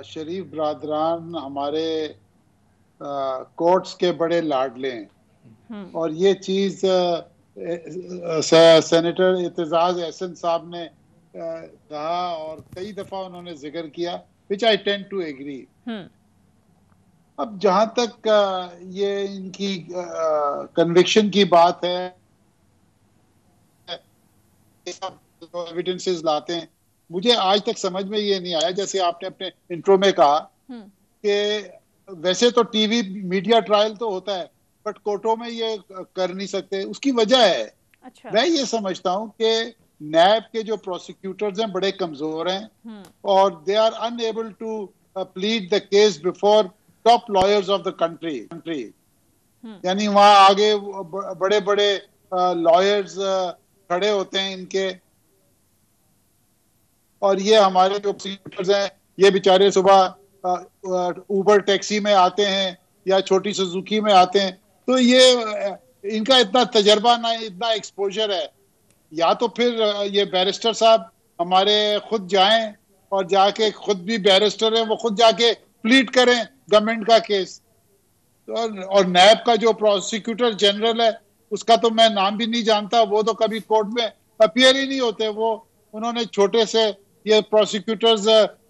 शरीफ ब्रादरान हमारे कोर्ट्स के बड़े लाडले हैं और ये चीज सेनेटर एतजाज एहसन साहब ने कहा और कई दफा उन्होंने जिक्र किया, विच आई टेंड टू एग्री। अब जहां तक ये इनकी कन्विक्शन की बात है, एविडेंसेस लाते हैं, मुझे आज तक समझ में ये नहीं आया, जैसे आपने अपने इंट्रो में कहा कि वैसे तो टीवी मीडिया ट्रायल तो होता है बट कोर्टों में ये कर नहीं सकते। उसकी वजह है, अच्छा। मैं ये समझता हूं कि नैब के जो प्रोसिक्यूटर्स हैं बड़े कमजोर हैं और they are unable to plead the case before top lawyers of the country. यानी वहां आगे बड़े बड़े लॉयर्स खड़े होते हैं इनके, और ये हमारे जो प्रोसिक्यूटर्स हैं ये बेचारे सुबह उबर टैक्सी में आते हैं या छोटी सुजुकी में आते हैं, तो ये इनका इतना तजर्बा ना, इतना एक्सपोजर है। या तो फिर ये बैरिस्टर साहब हमारे खुद जाएं और जाके, खुद भी बैरिस्टर हैं, वो खुद जाके प्लीड करें गवर्नमेंट का केस। और नैब का जो प्रोसिक्यूटर जनरल है उसका तो मैं नाम भी नहीं जानता, वो तो कभी कोर्ट में अपीयर ही नहीं होते। वो उन्होंने छोटे से ये प्रोसिक्यूटर्स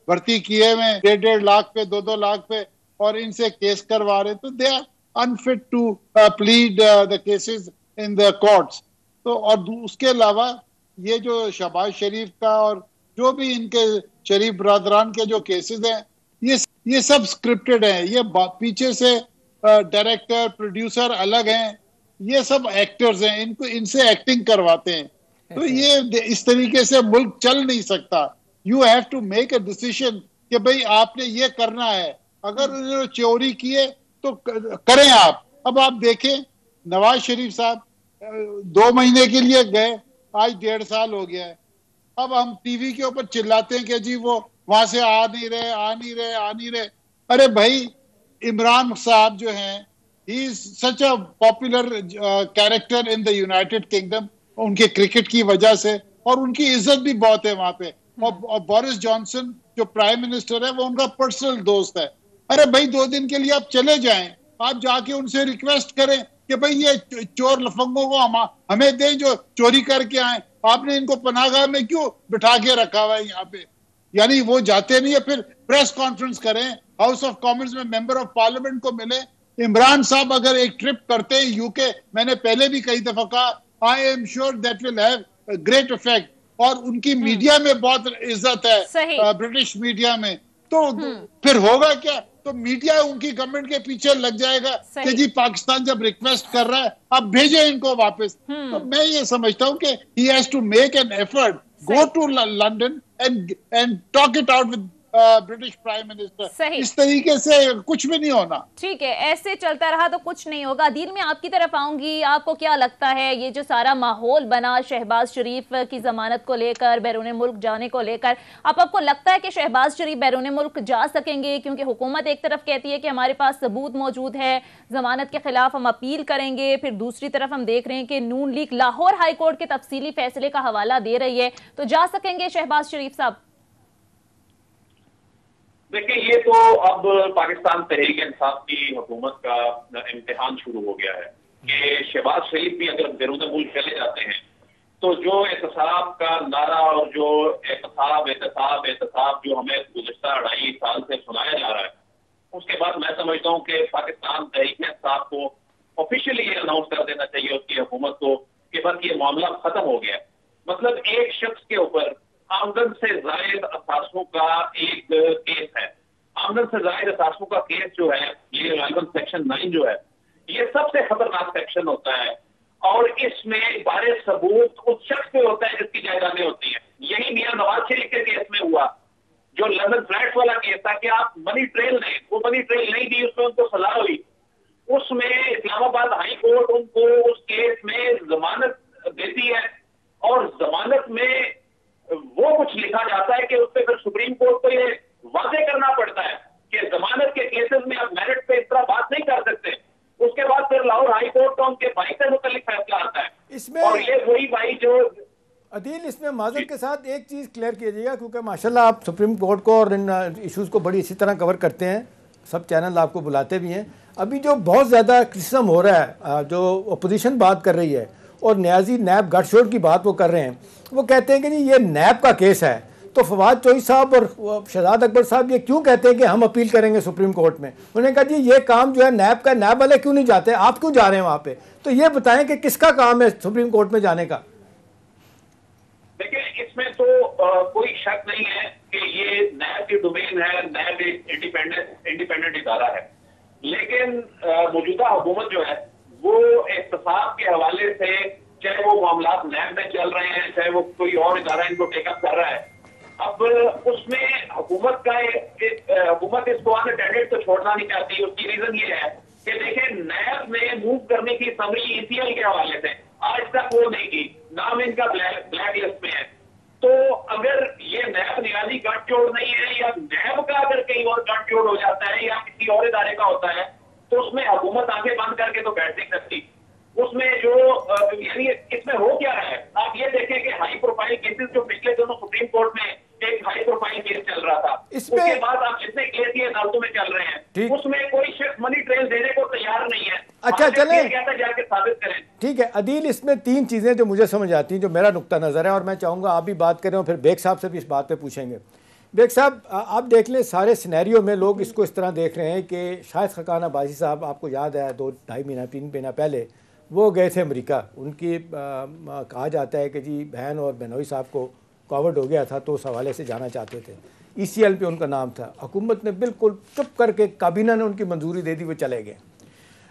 भर्ती किए हुए 1.5 लाख पे, 2-2 लाख पे, और इनसे केस करवा रहे, तो they are unfit to plead the cases in the courts. तो और उसके अलावा ये जो शहबाज शरीफ का और जो भी इनके शरीफ ब्रादरान के जो केसेस हैं, ये सब स्क्रिप्टेड हैं। ये पीछे से डायरेक्टर प्रोड्यूसर अलग हैं, ये सब एक्टर्स हैं, इनको इनसे एक्टिंग करवाते हैं। तो ये इस तरीके से मुल्क चल नहीं सकता। You have to make a decision कि भाई आपने ये करना है। अगर उन्होंने चोरी किए तो करें आप। अब आप देखें, नवाज शरीफ साहब 2 महीने के लिए गए, आज 1.5 साल हो गया है। अब हम टीवी के ऊपर चिल्लाते हैं कि जी वो वहां से आ नहीं रहे। अरे भाई, इमरान साहब जो हैं, he is such a popular character in the United kingdom, उनके क्रिकेट की वजह से, और उनकी इज्जत भी बहुत है वहां पे। और बोरिस जॉनसन जो प्राइम मिनिस्टर है, वो उनका पर्सनल दोस्त है। अरे भाई, 2 दिन के लिए आप चले जाएं, आप जाके उनसे रिक्वेस्ट करें कि भाई ये चोर लफंगों को हमें दें जो चोरी करके आए। आपने इनको पनाहगाह में क्यों बिठा के रखा हुआ है यहाँ पे? यानी वो जाते नहीं है, फिर प्रेस कॉन्फ्रेंस करें, हाउस ऑफ कॉमन्स में मेंबर ऑफ पार्लियामेंट को मिले। इमरान साहब अगर एक ट्रिप करते हैं यूके, मैंने पहले भी कई दफा कहा, I am sure that will have great effect. और उनकी मीडिया में बहुत इज्जत है, ब्रिटिश मीडिया में। तो फिर होगा क्या? तो मीडिया उनकी गवर्नमेंट के पीछे लग जाएगा कि जी पाकिस्तान जब रिक्वेस्ट कर रहा है आप भेजे इनको वापस। तो मैं ये समझता हूँ कि he has to make an effort, go to London and talk it out with British prime minister. इस तरीके से कुछ भी नहीं होना। ठीक है, ऐसे चलता रहा तो कुछ नहीं होगा। अदील, मैं आपकी तरफ आऊंगी। आपको क्या लगता है, ये जो सारा माहौल बना शहबाज शरीफ की जमानत को लेकर, बैरून मुल्क जाने को लेकर, आपको लगता है कि शहबाज शरीफ बैरून मुल्क जा सकेंगे? क्योंकि हुकूमत एक तरफ कहती है कि हमारे पास सबूत मौजूद है, जमानत के खिलाफ हम अपील करेंगे, फिर दूसरी तरफ हम देख रहे हैं कि नून लीग लाहौर हाई कोर्ट के तफसीली फैसले का हवाला दे रही है। तो जा सकेंगे शहबाज शरीफ साहब? देखिए, ये तो अब पाकिस्तान तहरीक इंसाफ की हुकूमत का इम्तिहान शुरू हो गया है कि शहबाज शरीफ भी अगर बैरून मुल्क चले जाते हैं तो जो एहतसाब का नारा और जो एहतसाब जो हमें गुज़श्ता 2.5 साल से सुनाया जा रहा है, उसके बाद मैं समझता हूँ कि पाकिस्तान तहरीक इंसाफ को ऑफिशियली ये अनाउंस कर देना चाहिए उसकी हुकूमत को कि बस ये मामला खत्म हो गया। मतलब एक शख्स के ऊपर आमदन से जायद असासों का एक केस है। आमदन से जायद असासों का केस जो है, ये गालिबन सेक्शन 9 जो है, ये सबसे खतरनाक सेक्शन होता है और इसमें बारे सबूत उस शख्स पे होता है जिसकी जायदादें होती हैं। यही मियां नवाज शरीफ के केस में हुआ, जो लंदन फ्लैट्स वाला केस था कि आप मनी ट्रेल नहीं, वो मनी ट्रेल नहीं दी, उसमें उनको सजा हुई। उसमें इस्लामाबाद हाई कोर्ट उनको उस केस में जमानत देती है और जमानत में वो कुछ लिखा जाता है कि उस पर फिर सुप्रीम कोर्ट को ये वाजे करना पड़ता है कि जमानत के केसेस में आप मेरिट पे इस तरह बात नहीं कर सकते। उसके बाद फिर लाहौर हाई कोर्ट का उनके भाई से मुतालिक फैसला आता है। इसमें और ये वही भाई जो अदील, इसमें माजरत के साथ एक चीज़ क्लियर कीजिएगा, क्योंकि माशाल्लाह आप सुप्रीम कोर्ट को और इन इश्यूज़ को बड़ी इसी तरह कवर करते हैं, सब चैनल आपको बुलाते भी हैं। अभी जो बहुत ज़्यादा क्रिटिसिज्म हो रहा है, जो अपोजिशन बात कर रही है और न्याजी नैब गठजोड़ की बात वो कर रहे हैं, वो कहते हैं कि जी ये नैब का केस है, तो फवाद चौधरी साहब और शहजाद अकबर साहब ये क्यों कहते हैं कि हम अपील करेंगे सुप्रीम कोर्ट में? उन्होंने कहा जी ये काम जो है नैब का, नैब वाले क्यों नहीं जाते, आप क्यों जा रहे हैं वहाँ पे? तो ये बताएं कि किसका काम है सुप्रीम कोर्ट में जाने का? देखिए, इसमें तो कोई शक नहीं है कि ये नैब की डोमेन है, नैब एक इंडिपेंडेंट इदारा है, लेकिन मौजूदा हुकूमत जो है वो इत्तेफाक के हवाले से, चाहे वो मामला नैब में चल रहे हैं, चाहे वो कोई और इदारा इनको टेकअप कर रहा है, अब उसमें हुकूमत इसको अनअटेंडेड तो छोड़ना नहीं चाहती। उसकी रीजन ये है कि देखिए, नैब में मूव करने की समरी ईसीएल के हवाले से आज तक वो नहीं की, नाम इनका ब्लैक लिस्ट में है। तो अगर ये नैब नियाजी गठजोड़ नहीं है, या नैब का अगर कहीं और गठजोड़ हो जाता है या किसी और इदारे का होता है, तो उसमें हुकूमत आंखें बंद करके तो बैठ नहीं सकती। उसमें जो यानी इसमें हो क्या है, आप ये देखें कि हाई प्रोफाइल केसेस जो पिछले दिनों सुप्रीम कोर्ट में एक हाई प्रोफाइल केस चल रहा था, उसके बाद आप जितने केस ये अदालतों में चल रहे हैं, उसमें कोई शिफ्ट मनी ट्रेल देने को तैयार नहीं है। अच्छा चले, जाके साबित करें। ठीक है अदील, इसमें तीन चीज़ें जो मुझे समझ आती हैं, जो मेरा नुक्ता नज़र है, और मैं चाहूँगा आप भी बात करें और फिर बेग साहब से भी इस बात पे पूछेंगे। बेग साहब, आप देख लें सारे सिनेरियो में लोग इसको इस तरह देख रहे हैं कि शायद खकान अब्बासी साहब, आपको याद है 2-2.5 महीना 3 महीना पहले वो गए थे अमेरिका, उनकी कहा जाता है कि जी बहन और बेनोई साहब को कोविड हो गया था, तो उस हवाले से जाना चाहते थे, ईसीएल पे उनका नाम था, हुकूमत ने बिल्कुल चुप करके, काबीना ने उनकी मंजूरी दे दी, वो चले गए।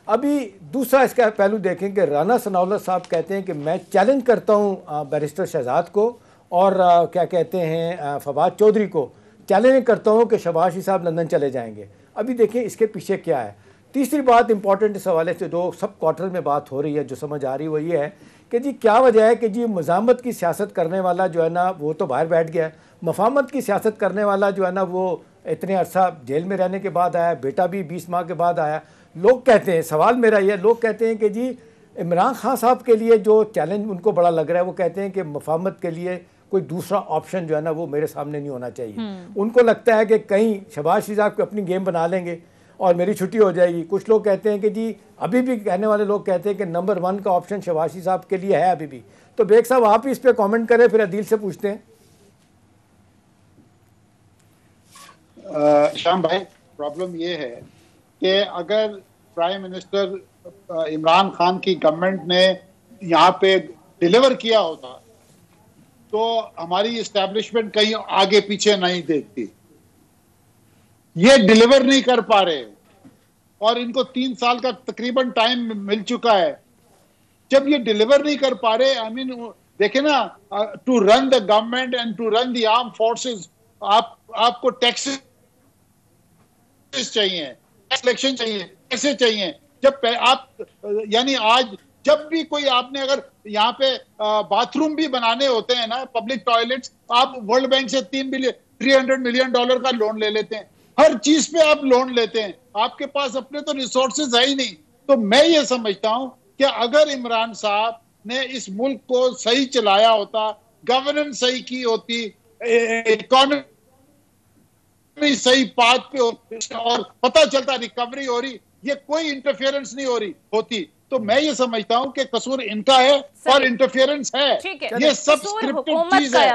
अभी दूसरा इसका पहलू देखें कि राना सनाउल्लाह साहब कहते हैं कि मैं चैलेंज करता हूँ बैरिस्टर शहजाद को और क्या कहते हैं फवाद चौधरी को, चैलेंज करता हूँ कि शहबाज साहब लंदन चले जाएंगे। अभी देखें इसके पीछे क्या है। तीसरी बात इंपॉर्टेंट इस हवाले से जो सब क्वार्टर में बात हो रही है, जो समझ आ रही है वो ये है कि जी क्या वजह है कि जी मज़ामत की सियासत करने वाला जो है ना वो तो बाहर बैठ गया है, मफामत की सियासत करने वाला जो है ना वो इतने अरसा जेल में रहने के बाद आया, बेटा भी 20 माह के बाद आया। लोग कहते हैं, सवाल मेरा ये, लोग कहते हैं कि जी इमरान खान साहब के लिए जो चैलेंज उनको बड़ा लग रहा है, वो कहते हैं कि मफामत के लिए कोई दूसरा ऑप्शन जो है ना वो मेरे सामने नहीं होना चाहिए। उनको लगता है कि कहीं शहबाज साहब को अपनी गेम बना लेंगे और मेरी छुट्टी हो जाएगी। कुछ लोग कहते हैं कि जी, अभी भी कहने वाले लोग कहते हैं कि नंबर 1 का ऑप्शन शहबाज साहब के लिए है अभी भी। तो बेग साहब आप इस पे कमेंट करें, फिर अदील से पूछते हैं। शाम भाई, प्रॉब्लम ये है कि अगर प्राइम मिनिस्टर इमरान खान की गवर्नमेंट ने यहाँ पे डिलीवर किया होता तो हमारी इस्टेब्लिशमेंट कहीं आगे पीछे नहीं देखती। ये डिलीवर नहीं कर पा रहे और इनको 3 साल का तकरीबन टाइम मिल चुका है। जब ये डिलीवर नहीं कर पा रहे, आई मीन देखे ना, to run the government and to run the arm forces आपको टैक्सेस चाहिए, इलेक्शन चाहिए, पैसे चाहिए। जब आप यानी आज जब भी कोई आपने अगर यहाँ पे बाथरूम भी बनाने होते हैं ना, पब्लिक टॉयलेट्स, आप वर्ल्ड बैंक से $300 मिलियन का लोन ले लेते हैं। हर चीज पे आप लोन लेते हैं, आपके पास अपने तो रिसोर्सेज है ही नहीं। तो मैं ये समझता हूं कि अगर इमरान साहब ने इस मुल्क को सही चलाया होता, गवर्नेंस सही की होती, इकोनॉमी सही पाथ पे होती और पता चलता रिकवरी हो रही, ये कोई इंटरफेरेंस नहीं हो रही होती, तो मैं ये समझता हूं कि कसूर इनका है और इंटरफेरेंस है। ये सब स्क्रिप्टेड चीज है।